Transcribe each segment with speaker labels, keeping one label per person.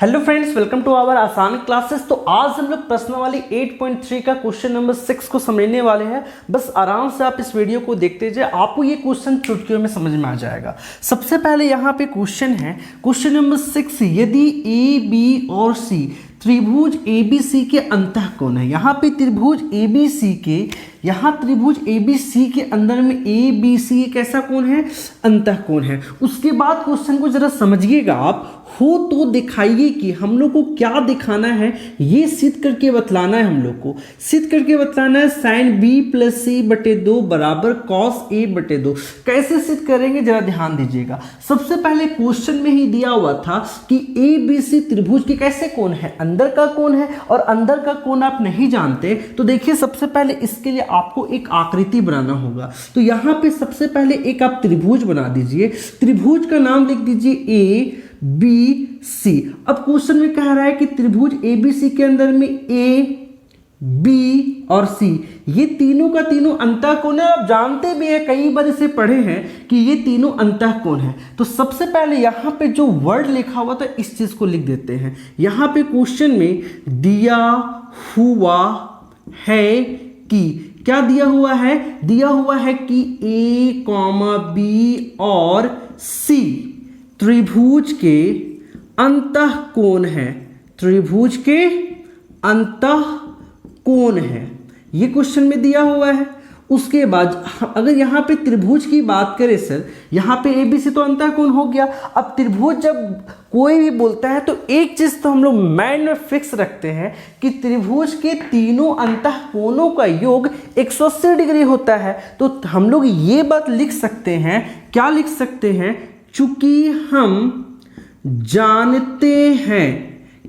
Speaker 1: Hello friends, welcome to our Aasan classes. तो आज हम लोग प्रश्नावली 8.3 का क्वेश्चन नंबर 6 को समझने वाले हैं। बस आराम से आप इस वीडियो को देखते जाइए, आपको ये क्वेश्चन चुटकियों में समझ में आ जाएगा। सबसे पहले यहाँ पे क्वेश्चन है, क्वेश्चन नंबर 6, यदि ए बी और सी त्रिभुज ABC के अंतःकोण है। यहाँ पे त्रिभुज ABC के अंदर में ABC एक ऐसा कोण है, अंतःकोण है। उसके बाद क्वेश्चन को जरा समझिएगा आप, हो तो दिखाइए कि हम लोग को क्या दिखाना है, ये सिद्ध करके बतलाना है। हम लोग को सिद्ध करके बतलाना है sin B + C/2 बराबर cos A/2। कैसे सिद्ध करेंगे जरा ध्यान दीजिएगा। सबसे पहले क्वेश्चन में ही दिया हुआ था कि ABC त्रिभुज के कैसे कोण है, अंदर का कोण है, और अंदर का कोण आप नहीं जानते तो देखिए सबसे पहले इसके लिए आपको एक आकृति बनाना होगा। तो यहाँ पे सबसे पहले एक आप त्रिभुज बना दीजिए। त्रिभुज का नाम लिख दीजिए ABC। अब क्वेश्चन में कह रहा है कि त्रिभुज ABC के अंदर में A, B और C ये तीनों का तीनों अंतःकोण है। आप जानते भी हैं, कई बार इसे पढ़े हैं कि ये तीनों अंतःकोण है। तो सबसे पहले यहाँ पे जो वर्ड लिखा हुआ था इस चीज को लिख देते हैं। यहाँ पे क्वेश्चन में दिया हुआ है कि क्या दिया हुआ है, दिया हुआ है कि A, B और C त्रिभुज के अंतःकोण है, त्रिभुज के अंतःकोण है, ये क्वेश्चन में दिया हुआ है। उसके बाद अगर यहाँ पे त्रिभुज की बात करें सर, यहाँ पे ABC तो अंतःकोण हो गया। अब त्रिभुज जब कोई भी बोलता है तो एक चीज तो हम लोग माइंड में फिक्स रखते हैं कि त्रिभुज के तीनों अंतःकोणों का योग 180 डिग्री होता है। तो हम लोग ये बात लिख सकते हैं, क्या लिख सकते हैं, चूंकि हम जानते हैं,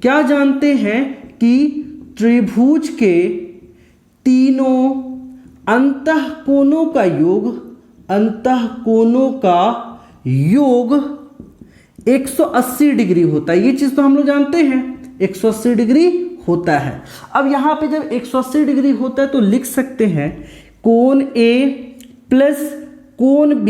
Speaker 1: क्या जानते हैं कि त्रिभुज के तीनों अंतःकोणों का योग, अंतःकोणों का योग 180 डिग्री होता है। ये चीज तो हम लोग जानते हैं, 180 डिग्री होता है। अब यहां पे जब 180 डिग्री होता है तो लिख सकते हैं कोण A प्लस कोण B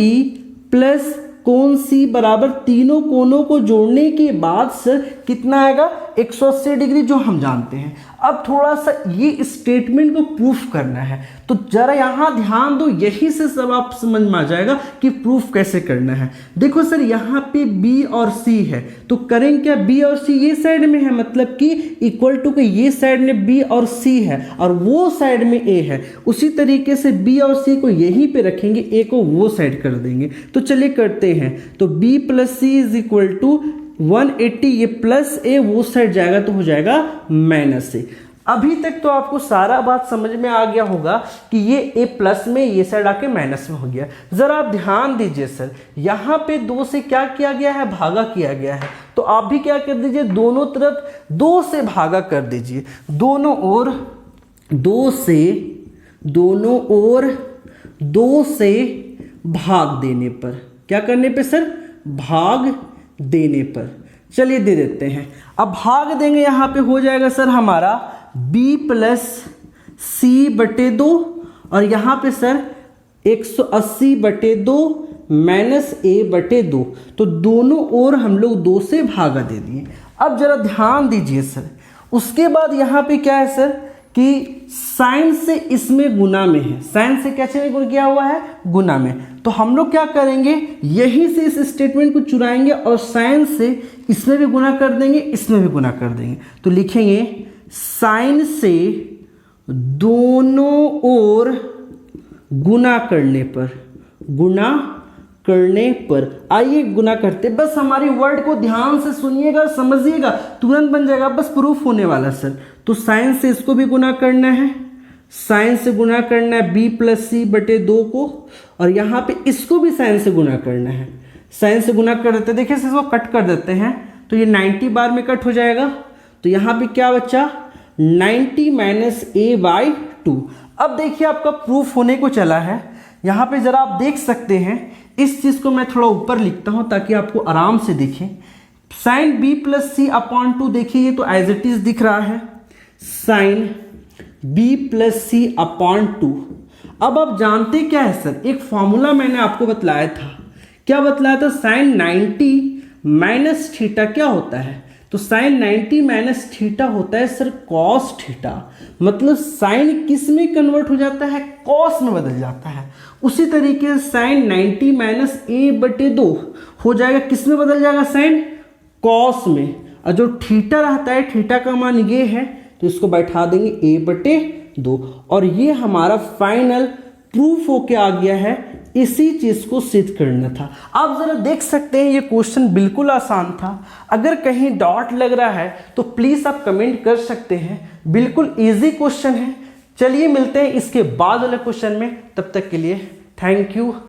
Speaker 1: प्लस कोण C बराबर तीनों कोणों को जोड़ने के बाद सर कितना आएगा, 180 डिग्री, जो हम जानते हैं। अब थोड़ा सा ये स्टेटमेंट को प्रूफ करना है, तो जरा यहाँ ध्यान दो, यही से सब आप समझ में आ जाएगा कि प्रूफ कैसे करना है। देखो सर यहाँ पे B और C है, तो करेंगे क्या, B और C ये साइड में है, मतलब कि इक्वल टू के ये साइड में B और C है और वो साइड में A है। उसी तरीके से B और C को यहीं पे रखेंगे, A को वो साइड कर देंगे। तो चलिए करते हैं। तो B + C = 180, ये प्लस A वो साइड जाएगा तो हो जाएगा -A। अभी तक तो आपको सारा बात समझ में आ गया होगा कि ये A प्लस में, ये साइड आके माइनस में हो गया। जरा आप ध्यान दीजिए सर, यहाँ पे 2 से क्या किया गया है, भागा किया गया है। तो आप भी क्या कर दीजिए, दोनों तरफ 2 से भागा कर दीजिए। दोनों ओर 2 से भाग देने पर, क्या करने पे सर, भाग देने पर। चलिए दे देते हैं। अब भाग देंगे, यहां पे हो जाएगा सर हमारा B + C/2 और यहां पे सर 180/2 -A/2। तो दोनों ओर हम लोग 2 से भागा दे दिए। अब जरा ध्यान दीजिए सर, उसके बाद यहां पे क्या है सर कि साइन से इसमें गुना में है, साइन से कैसे गुण किया हुआ है, गुना में। तो हम लोग क्या करेंगे, यहीं से इस स्टेटमेंट को चुराएंगे और साइन से इसमें भी गुना कर देंगे, इसमें भी गुना कर देंगे। तो लिखेंगे साइन से दोनों ओर गुना करने पर, गुना करने पर, आइए गुना करते। बस हमारी वर्ड को ध्यान से सुनिएगा, समझिएगा, तुरंत बन जाएगा, बस प्रूफ होने वाला सर। तो साइन से इसको भी गुना करना है, साइन से गुना करना है B + C/2 को, और यहाँ पे इसको भी साइन से गुना करना है। साइन से गुना कर देते, देखिए इसको कट कर देते हैं तो ये 90 बार में कट हो जाएगा। तो यहाँ पे क्या बचा, 90 - A/2। अब देखिए आपका प्रूफ होने को चला है। यहाँ पे जरा आप देख सकते हैं, इस चीज को मैं थोड़ा ऊपर लिखता हूं ताकि आपको आराम से दिखे। sin B + C/2, देखिए ये तो एज इट इज दिख रहा है, sin B + C/2। अब आप जानते क्या है सर, एक फॉर्मूला मैंने आपको बतलाया था, क्या बतलाया था, sin 90 - थीटा क्या होता है, तो साइन 90 माइनस थीटा होता है सर कॉस थीटा, मतलब साइन किस में कन्वर्ट हो जाता है, कॉस में बदल जाता है। उसी तरीके से साइन 90 माइनस a/2 हो जाएगा, किस में बदल जाएगा, साइन कॉस में। और जो थीटा रहता है, थीटा का मान ये है, तो इसको बैठा देंगे a/2। और ये हमारा फाइनल प्रूफ होके आ गया है। इसी चीज को सिद्ध करना था। आप जरा देख सकते हैं ये क्वेश्चन बिल्कुल आसान था। अगर कहीं डॉट लग रहा है तो प्लीज आप कमेंट कर सकते हैं, बिल्कुल इजी क्वेश्चन है। चलिए मिलते हैं इसके बाद वाले क्वेश्चन में, तब तक के लिए थैंक यू।